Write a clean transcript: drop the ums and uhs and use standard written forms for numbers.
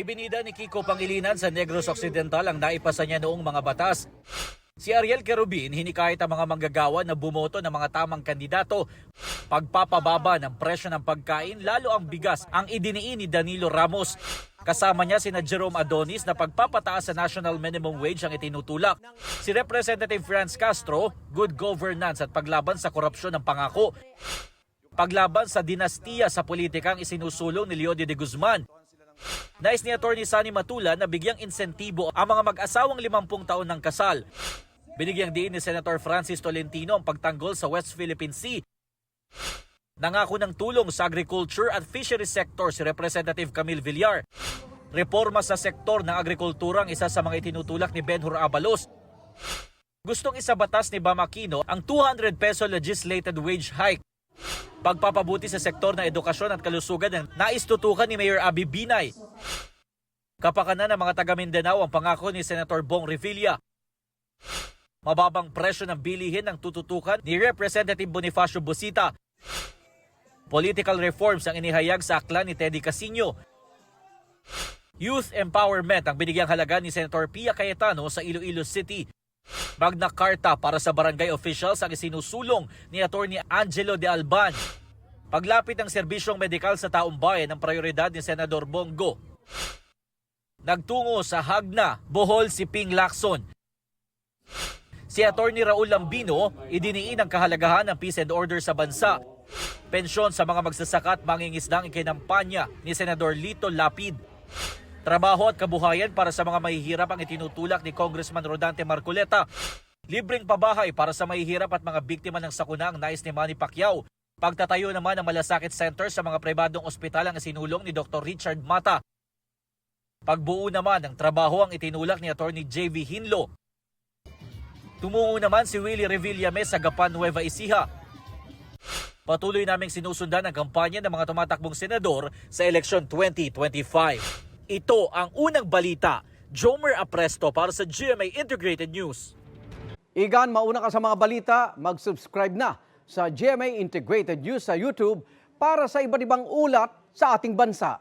Ibinida ni Kiko Pangilinan sa Negros Occidental ang naipasa niya noong mga batas. Si Ariel Querubin hinikayat ang mga manggagawa na bumoto ng mga tamang kandidato. Pagpapababa ng presyo ng pagkain, lalo ang bigas, ang idiniin ni Danilo Ramos. Kasama niya sina Jerome Adonis na pagpapataas sa national minimum wage ang itinutulak. Si Representative Franz Castro, good governance at paglaban sa korupsyon ng pangako. Paglaban sa dinastiya sa politika ang isinusulong ni Leody de Guzman. Nais ni Atty. Sunny Matula na bigyang insentibo ang mga mag-asawang 50 taon ng kasal. Binigyang diin ni Senator Francis Tolentino ang pagtanggol sa West Philippine Sea. Nangako ng tulong sa agriculture at fisheries sector si Representative Camille Villar. Reforma sa sektor ng agrikultura ang isa sa mga itinutulak ni Benhur Abalos. Gustong isabatas ni Bam Aquino ang 200 peso legislated wage hike. Pagpapabuti sa sektor ng edukasyon at kalusugan ang naistutukan ni Mayor Abby Binay. Kapakanan ng mga taga Mindanao ang pangako ni Senator Bong Revilla. Mababang presyo ng bilihin ang tututukan ni Representative Bonifacio Busita. Political reforms ang inihayag sa akla ni Teddy Casino. Youth empowerment ang binigyang halaga ni Senator Pia Cayetano sa Iloilo City. Magna Carta para sa barangay officials ang isinusulong ni Atty. Angelo de Alban. Paglapit ng serbisyong medikal sa taong bayan ang prioridad ni Senador Bongo. Nagtungo sa Hagna, Bohol si Ping Lacson. Si Atty. Raul Lambino idiniin ang kahalagahan ng peace and order sa bansa. Pensyon sa mga magsasaka at mangingisdang ikinampanya ni Senador Lito Lapid. Trabaho at kabuhayan para sa mga mahihirap ang itinutulak ni Congressman Rodante Marcoleta. Libreng pabahay para sa mahihirap at mga biktima ng sakuna ang nais ni Manny Pacquiao. Pagtatayo naman ng malasakit center sa mga pribadong ospital ang isinulong ni Dr. Richard Mata. Pagbuo naman ng trabaho ang itinulak ni Atty. J.V. Hinlo. Tumungo naman si Willie Revillame sa Gapan, Nueva Ecija. Patuloy naming sinusundan ang kampanya ng mga tumatakbong senador sa eleksyon 2025. Ito ang unang balita. Jomer Apresto para sa GMA Integrated News. Igan, mauna ka sa mga balita, mag-subscribe na sa GMA Integrated News sa YouTube para sa iba't ibang ulat sa ating bansa.